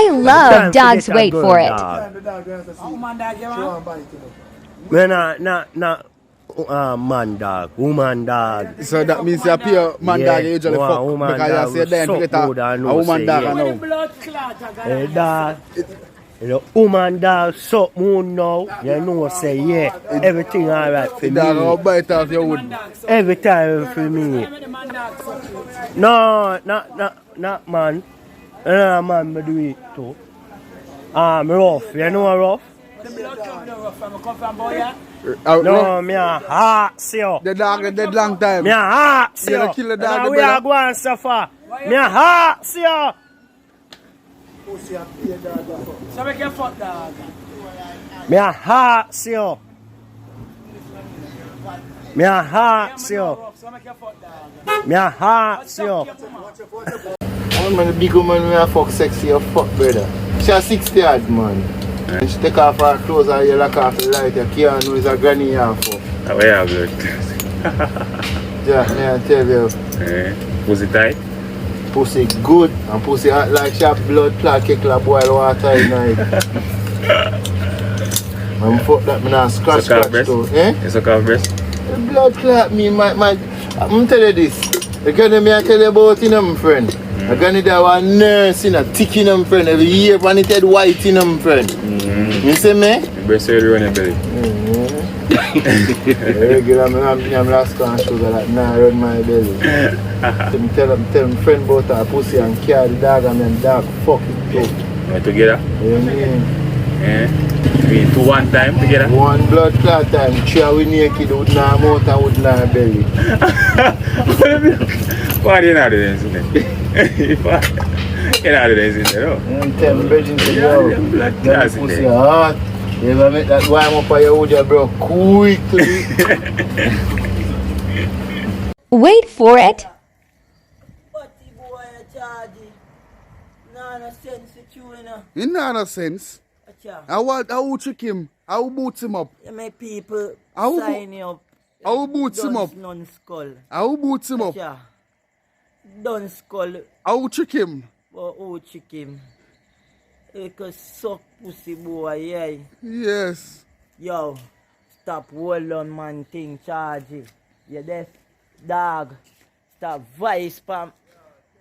I love dogs wait for it. Not man dog, woman dog. So that means you appear man dog usually fuck because you say then you get a woman dog and dog. The woman dog suck moon now, you know say yeah, everything alright for me. Dog bite off your wood. Every time for me. No, not man. Man me do it too. Rough, you know rough? No, me a heart see you. The dog is dead long time. Me a heart see you. You kill the dog. Now we are going so far. Me a heart see you. So make your fuck dog. Me a heart see you. Me a heart see you. Me a heart see you. I'm a big woman, me a fuck sexy, a fuck brother. She a 60 odd man. And she take off her clothes and you lock off the light. You can't know it's a granny you have for. How are you, blood? Yeah, me I tell you. Pussy tight? Pussy good and pussy hot like she have blood clot kettle boil water in night. I'm fuck that me not scratch too. You suck off breast? The blood clot me, I'm tell you this. The girl me I tell you about in my friend. The girl there was a nurse in a tick in my friend. Every year when it had white in my friend. You see me? The breast already run your belly. Regular, I'm last and sugar like nah run my belly. So tell my friend about her pussy and carry the dog and then dog fuck it too. We're together? You mean 2 1 time together? One blood clot time, 3 we naked with no mouth and with no belly. Why do you not do this in there? You not do this in there, no? Tell me virgin to you, that pussy hot. You ever make that warm up on your wood, bro, quickly. Wait for it. In no sense. I will trick him. I will boot him up. You make people will sign you up. I will boot him up. Non-skull. I will boot him up. Don't skull. I will trick him. But who trick him? You can suck pussy boy, yeah. Yes. Yo, stop hold on man thing, charge it. You deaf dog. Stop vice spam.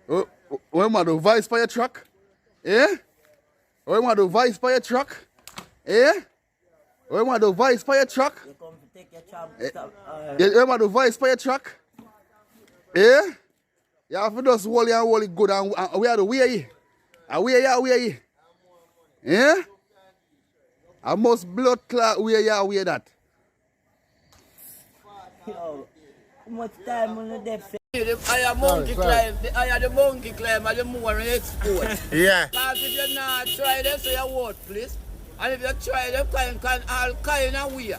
When am I do vice for your truck? Eh? When am I do vice for your truck? Eh? When am I do vice for your truck? You come to take your job. When am I do vice for your truck? Eh? You have to just hold it good and we are the way. And we are. Eh? I must blood clot where you are that. Yo, how much time on the depth? The higher monkey climb, the higher the monkey climb, and the more you export. Yeah. Because if you not try them, so you vote, please. And if you try them, can all kind of way.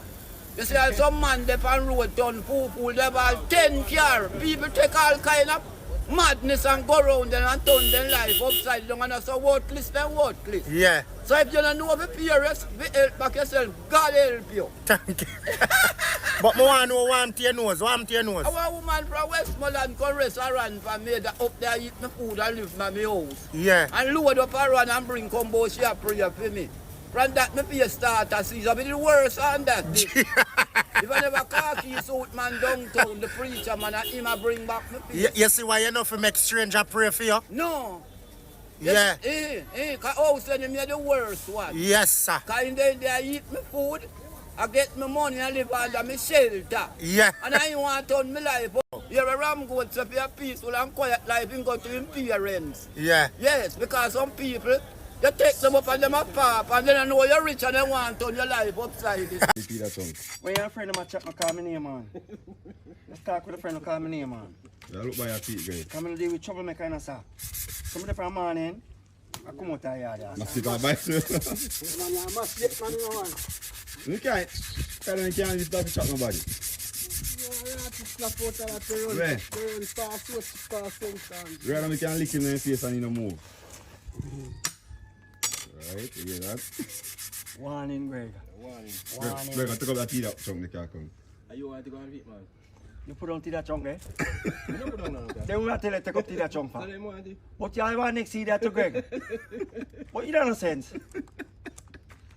You see, some man they on road turn poo, they have 10 car. People take all kind of madness and go around them and turn their life upside down and so worthless, then worthless. Yeah. So if you don't know the parents, help back yourself, God help you. Thank you. But I want to know what I'm to your nose. Our woman from Westmoreland can restaurant for me that up there eat my food and live in my house. Yeah. And load up a run and bring combo she a prayer for me. From that me pay starter season, be the worst on that. If I never khaki suit man downtown, the preacher man and him a bring back me pay. You see why you know to make stranger pray for you? No. Yeah. Because house when you made the worst one. Yes, sir. Because in there they eat my food, I get my money and live under my shelter. Yeah. And I want to turn my life up. You're a ram goat, so if you're peaceful and quiet life, you go to your parents. Yeah. Yes, because some people, you take them up and them a pop, and then I know you're rich and they want to turn your life upside down. When you're a friend of mine, check my call me name, man. Let's talk with a friend who call me name, man. Yeah, look by your feet, guys. Come in deal with troublemaker and stuff. Come in from morning, I come out of here. Must be bad bike. Man, you must get man, man. You can't. Tell them you can't just stop to chat nobody. Right now, we can't lick him in the face and he no move. Right, you hear that? Warning, Greg. Warning. Greg, take up that tea that chunk, they can't come. Are you want to go and eat, man? You put on tea that chunk, eh? They will not tell you to take up tea that chunk, man. But you want next see that to Greg. But You don't know sense.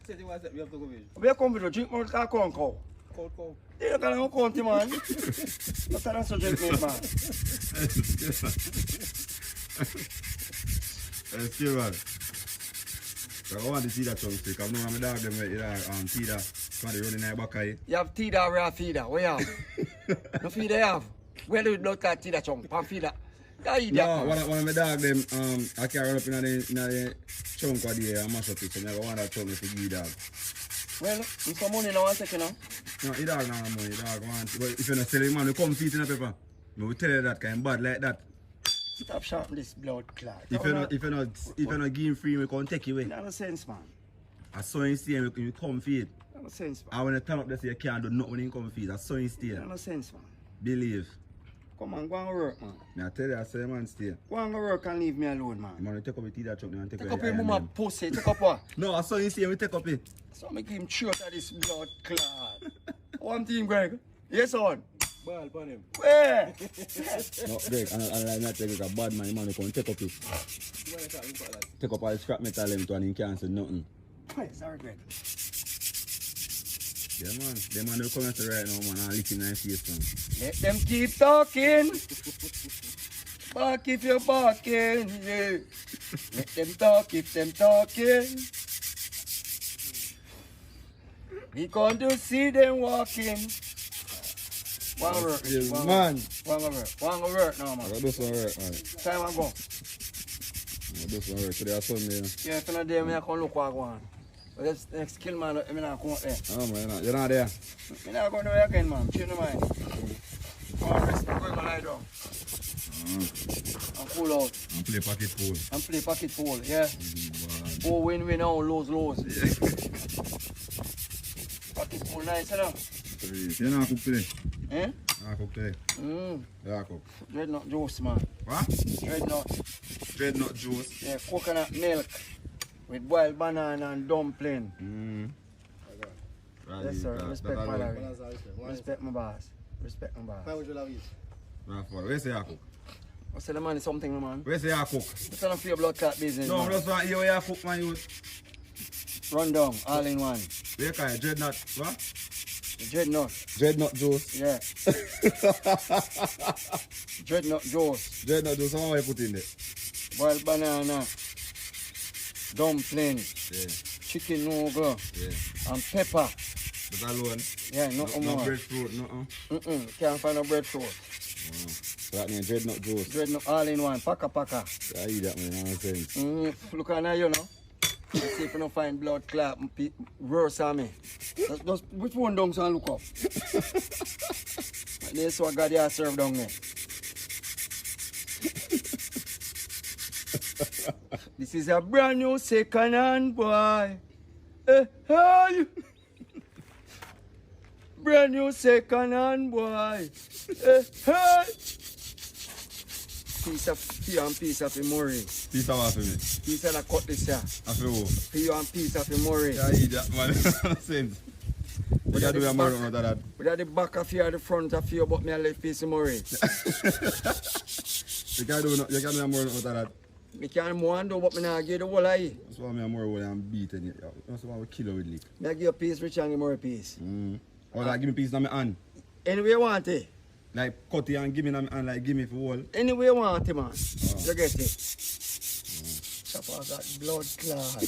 Say the ones that we have to go with. We are coming to drink more than corn cow. Cold cow. You don't got no county, man. That's not so drink mate, man. Still man. So I want to see that chunk stick. I've known my dog them feed that. Somebody running in the back of it. You have feeder, we have feeder. What you have? No feeder you have? Where do you not got feeder chunk? Pan feeder. Yeah, eat that. No, one of my dog them, I can't run up in the chunk of the and mash up it. So I want that chunk to give dog. Well, you some money now, 1 second now. No, he dog not money, dog want. But if you're not selling man, you come feed in the paper. I will tell you that kind of bad like that. Stop shouting this blood clot. If you're not giving free, we can take you away. No sense, man. I saw him stay and you come feed. No sense, man. I when you turn up there say you can't do nothing when you come feed. I saw him stay. No sense, man. Believe. Come on, go and work, man. I tell you, I say man stay. Go and work and leave me alone, man. Man, you take up your tea that truck and take Take away up your iron mama them. pussy. Take up what? No, I saw him stay and we take up it. So make him short of this blood clot. One thing, Greg. Yes, son. Ball upon him. Where? No, Greg, and like me tell you, a bad man, man, you can take up it. Take up all the scrap metal them to and he can't say nothing. Sorry, Greg. Yeah, man. Them man will come at right now, man, and lick in my face, man. Let them keep talking. Bark if you're barking, yeah. Let them talk if them talking. We going to see them walking. One work, Yeah, one man. One work now, man. I got this one work, man. Time I go. I got this one work. Today, Sunday. Yeah, if you're not there, I come look what I go on. But that's next kill, man. I'm not going there. Oh, man, you're not there. I'm not going there again, man. Change your mind. Come on, rest. I'm going to lie down. And cool out. And play pocket pool. And play pocket pool, yeah. Oh, win, now, lose. Pocket pool nice, enough. You're not cook today. Eh? Not cook today. Yeah, cook. Dreadnought juice, man. What? Dreadnought Juice. Yeah, coconut milk with boiled banana and dumpling. Yes, sir. Respect my Larry. Respect my boss. Respect my boss. Where's the cook? I said the man is something, man. Where's the cook? It's not for your blood clot business, No, I man. just want to hear where you cook, man. You. Run down, all in one. Where can you dreadnought? What? Dreadnought. Dreadnought juice. Yeah. Dreadnought juice. Dreadnought juice, how you put in there? Boiled banana. Dumpling. Yeah. Chicken noodle. Yeah. And pepper. But alone. Yeah, nothing more. No breadfruit, nothing. Can't find no breadfruit. So that means dreadnought juice. Dreadnought all in one. Paka. I eat that, man. Nonsense. Look at now, you know. Let's see if you don't find blood clot worse on me. Just which one down so I look up? This what God has served down there. This is a brand new second hand boy. Hey. Brand new second hand boy. Hey. Piece of pure and piece of Murray. Piece of what for me? Piece of the cutlass, yeah. I feel who? Pure and piece of Murray. I eat that, man. Nonsense. What you do with more out of that? Without the back of you or the front of you, but me a left piece of Murray. You can't do more out of that. Me can't more do, but me not give the whole eye. That's why I'm more when I'm beating you. That's why I kill you with lick. Me a give a piece, Rich, and give more piece. Or like give me a piece in my hand. Anyway you want it. Like cut it and give me in my hand, like give me for all. Anyway you want it, man. You get it. Chop off that blood clot.